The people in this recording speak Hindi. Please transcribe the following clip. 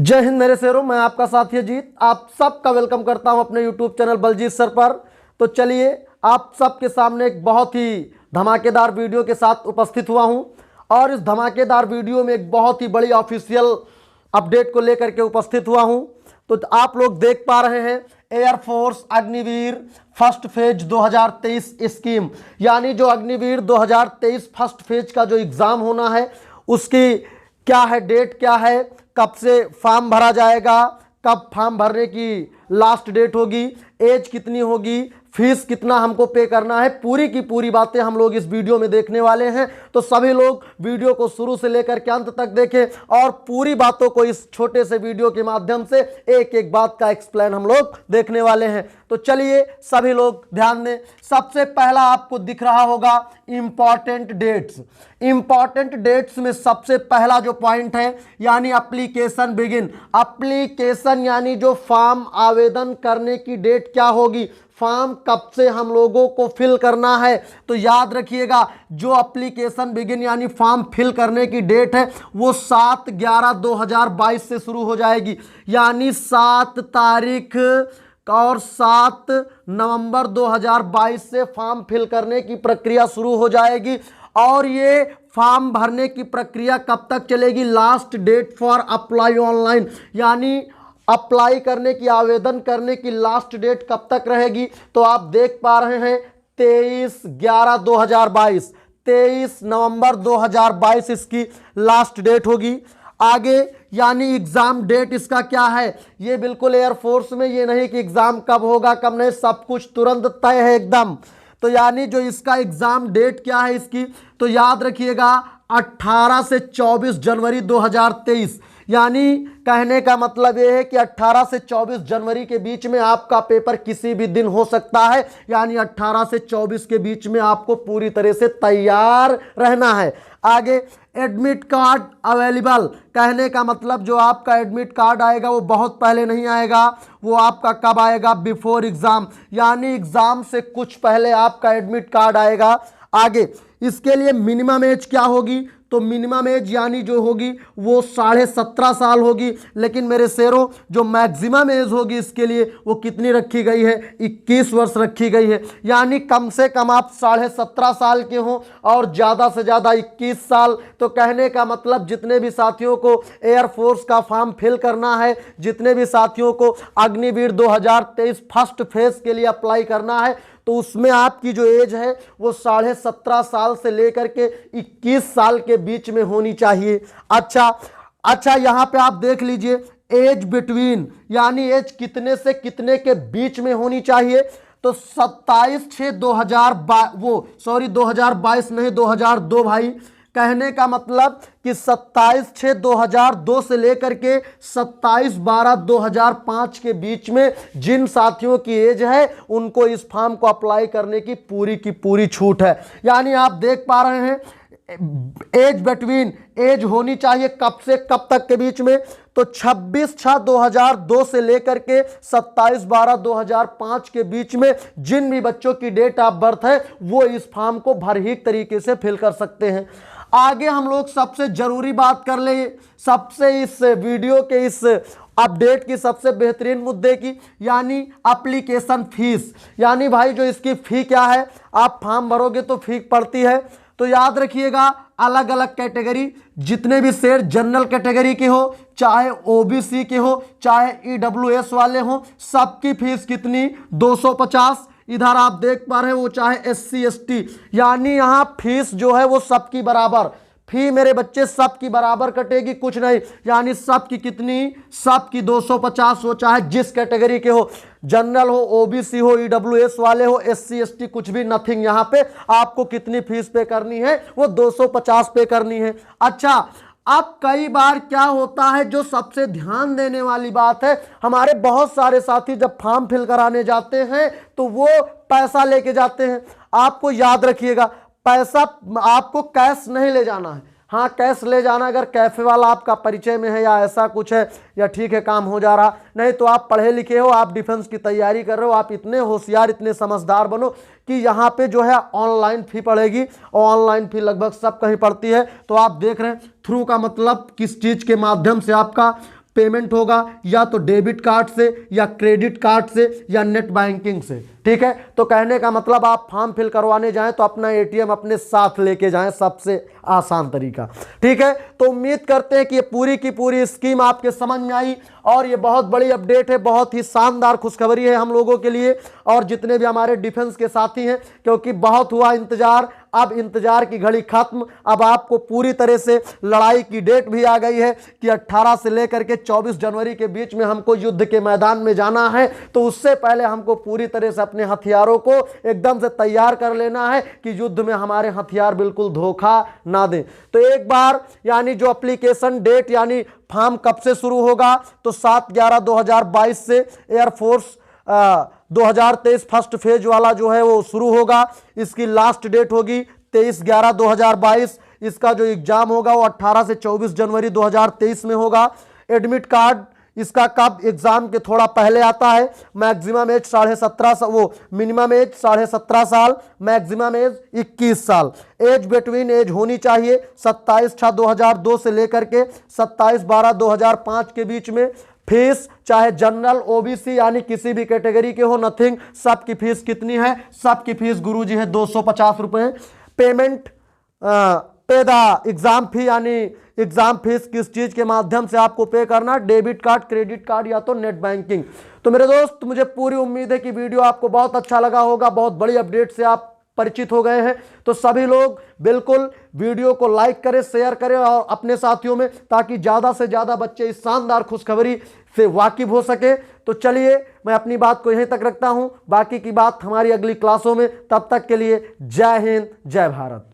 जय हिंद मेरे शेरों, मैं आपका साथी अजीत आप सबका वेलकम करता हूं अपने यूट्यूब चैनल बलजीत सर पर। तो चलिए आप सबके सामने एक बहुत ही धमाकेदार वीडियो के साथ उपस्थित हुआ हूं और इस धमाकेदार वीडियो में एक बहुत ही बड़ी ऑफिशियल अपडेट को लेकर के उपस्थित हुआ हूं। तो आप लोग देख पा रहे हैं air force Agniveer first phase 2023 scheme, यानी जो अग्निवीर 2023 फर्स्ट फेज का जो एग्ज़ाम होना है उसकी क्या है, डेट क्या है, कब से फॉर्म भरा जाएगा, कब फॉर्म भरने की लास्ट डेट होगी, एज कितनी होगी, फीस कितना हमको पे करना है, पूरी की पूरी बातें हम लोग इस वीडियो में देखने वाले हैं। तो सभी लोग वीडियो को शुरू से लेकर के अंत तक देखें और पूरी बातों को इस छोटे से वीडियो के माध्यम से एक एक बात का एक्सप्लेन हम लोग देखने वाले हैं। तो चलिए सभी लोग ध्यान दें। सबसे पहला आपको दिख रहा होगा इंपॉर्टेंट डेट्स। इंपॉर्टेंट डेट्स में सबसे पहला जो पॉइंट है यानी एप्लीकेशन बिगिन। एप्लीकेशन यानी जो फॉर्म आवेदन करने की डेट क्या होगी, फॉर्म कब से हम लोगों को फिल करना है। तो याद रखिएगा जो एप्लीकेशन बिगिन यानी फॉर्म फिल करने की डेट है वो 7/11/2022 से शुरू हो जाएगी, यानी 7 तारीख और 7 नवंबर 2022 से फॉर्म फिल करने की प्रक्रिया शुरू हो जाएगी। और ये फॉर्म भरने की प्रक्रिया कब तक चलेगी, last date for apply online, यानी अप्लाई करने की, आवेदन करने की लास्ट डेट कब तक रहेगी। तो आप देख पा रहे हैं 23/11/2022, 23 नवंबर 2022 इसकी लास्ट डेट होगी। आगे यानी एग्जाम डेट इसका क्या है, ये बिल्कुल एयरफोर्स में ये नहीं कि एग्जाम कब होगा कब नहीं, सब कुछ तुरंत तय है एकदम। तो यानी जो इसका एग्जाम डेट क्या है इसकी, तो याद रखिएगा 18 से 24 जनवरी 2023, यानी कहने का मतलब यह है कि 18 से 24 जनवरी के बीच में आपका पेपर किसी भी दिन हो सकता है, यानी 18 से 24 के बीच में आपको पूरी तरह से तैयार रहना है। आगे एडमिट कार्ड अवेलेबल, कहने का मतलब जो आपका एडमिट कार्ड आएगा वो बहुत पहले नहीं आएगा, वो आपका कब आएगा, बिफोर एग्जाम, यानी एग्जाम से कुछ पहले आपका एडमिट कार्ड आएगा। आगे इसके लिए मिनिमम एज क्या होगी, तो मिनिमम एज यानी जो होगी वो 17.5 साल होगी, लेकिन मेरे शेरों जो मैक्सिमम एज होगी इसके लिए वो कितनी रखी गई है, 21 वर्ष रखी गई है। यानी कम से कम आप 17.5 साल के हों और ज़्यादा से ज़्यादा 21 साल। तो कहने का मतलब जितने भी साथियों को एयरफोर्स का फॉर्म फिल करना है, जितने भी साथियों को अग्निवीर 2023 फर्स्ट फेज के लिए अप्लाई करना है, तो उसमें आपकी जो एज है वो 17.5 साल से लेकर के 21 साल के बीच में होनी चाहिए। अच्छा यहां पे आप देख लीजिए एज बिटवीन, यानी एज कितने से कितने के बीच में होनी चाहिए, तो 2022 नहीं 2002 भाई, कहने का मतलब कि 27/6/2002 से लेकर के 27/12/2005 के बीच में जिन साथियों की एज है उनको इस फॉर्म को अप्लाई करने की पूरी छूट है। यानी आप देख पा रहे हैं एज बिटवीन, एज होनी चाहिए कब से कब तक के बीच में, तो 26/6/2002 से लेकर के 27/12/2005 के बीच में जिन भी बच्चों की डेट ऑफ बर्थ है वो इस फॉर्म को भरहीक तरीके से फिल कर सकते हैं। आगे हम लोग सबसे जरूरी बात कर ले, सबसे इस वीडियो के इस अपडेट की सबसे बेहतरीन मुद्दे की, यानी एप्लीकेशन फीस। यानी भाई जो इसकी फ़ी क्या है, आप फॉर्म भरोगे तो फी पड़ती है। तो याद रखिएगा अलग अलग कैटेगरी, जितने भी शेर जनरल कैटेगरी के हो, चाहे ओबीसी के हो, चाहे ईडब्ल्यूएस वाले हो, सबकी फीस कितनी, 250। इधर आप देख पा रहे हैं वो चाहे एससी एसटी, यानी यहाँ फीस जो है वो सबकी बराबर, फी मेरे बच्चे सबकी बराबर कटेगी, कुछ नहीं, यानी सबकी कितनी, सबकी 250, हो चाहे जिस कैटेगरी के हो, जनरल हो, ओबीसी हो, ईडब्ल्यूएस वाले हो, एससी एसटी, कुछ भी नथिंग। यहाँ पे आपको कितनी फीस पे करनी है, वो 250 पे करनी है। अच्छा अब कई बार क्या होता है, जो सबसे ध्यान देने वाली बात है, हमारे बहुत सारे साथी जब फॉर्म फिल कराने जाते हैं तो वो पैसा लेके जाते हैं। आपको याद रखिएगा पैसा आपको कैश नहीं ले जाना है, हाँ कैश ले जाना अगर कैफे वाला आपका परिचय में है या ऐसा कुछ है, या ठीक है काम हो जा रहा, नहीं तो आप पढ़े लिखे हो, आप डिफेंस की तैयारी कर रहे हो, आप इतने होशियार इतने समझदार बनो कि यहाँ पे जो है ऑनलाइन फ़ी पड़ेगी, और ऑनलाइन फ़ी लगभग सब कहीं पड़ती है। तो आप देख रहे हैं थ्रू का मतलब किस चीज़ के माध्यम से आपका पेमेंट होगा या तो डेबिट कार्ड से या क्रेडिट कार्ड से या नेट बैंकिंग से। ठीक है, तो कहने का मतलब आप फॉर्म फिल करवाने जाएं तो अपना एटीएम अपने साथ लेके जाएं, सबसे आसान तरीका। ठीक है, तो उम्मीद करते हैं कि ये पूरी की पूरी स्कीम आपके समझ में आई और ये बहुत बड़ी अपडेट है, बहुत ही शानदार खुशखबरी है हम लोगों के लिए और जितने भी हमारे डिफेंस के साथी हैं, क्योंकि बहुत हुआ इंतजार, अब इंतजार की घड़ी खत्म। अब आपको पूरी तरह से लड़ाई की डेट भी आ गई है कि 18 से लेकर के 24 जनवरी के बीच में हमको युद्ध के मैदान में जाना है। तो उससे पहले हमको पूरी तरह से अपने हथियारों को एकदम से तैयार कर लेना है कि युद्ध में हमारे हथियार बिल्कुल धोखा ना दें। तो एक बार यानी जो एप्लीकेशन डेट यानी फॉर्म कब से शुरू होगा, तो 7/11/2022 से एयरफोर्स 2023 फर्स्ट फेज वाला जो है वो शुरू होगा। इसकी लास्ट डेट होगी 23/11/2022। इसका जो एग्जाम होगा वो 18 से 24 जनवरी 2023 में होगा। एडमिट कार्ड इसका कब एग्जाम के थोड़ा पहले आता है। मैक्सिमम एज 17.5 वो मिनिमम एज 17.5 साल, मैक्सिमम एज 21 साल। एज बिटवीन एज होनी चाहिए 27/6/2002 से लेकर के 27/12/2005 के बीच में। फीस चाहे जनरल ओबीसी यानी किसी भी कैटेगरी के हो, नथिंग, सबकी फीस कितनी है, सबकी फीस गुरुजी है 250 रुपए। पेमेंट पे द एग्जाम फी यानी एग्जाम फीस किस चीज के माध्यम से आपको पे करना, डेबिट कार्ड, क्रेडिट कार्ड या तो नेट बैंकिंग। तो मेरे दोस्त मुझे पूरी उम्मीद है कि वीडियो आपको बहुत अच्छा लगा होगा, बहुत बड़ी अपडेट से आप परिचित हो गए हैं। तो सभी लोग बिल्कुल वीडियो को लाइक करें, शेयर करें और अपने साथियों में, ताकि ज़्यादा से ज़्यादा बच्चे इस शानदार खुशखबरी से वाकिफ हो सके। तो चलिए मैं अपनी बात को यहीं तक रखता हूं, बाकी की बात हमारी अगली क्लासों में। तब तक के लिए जय हिंद, जय भारत।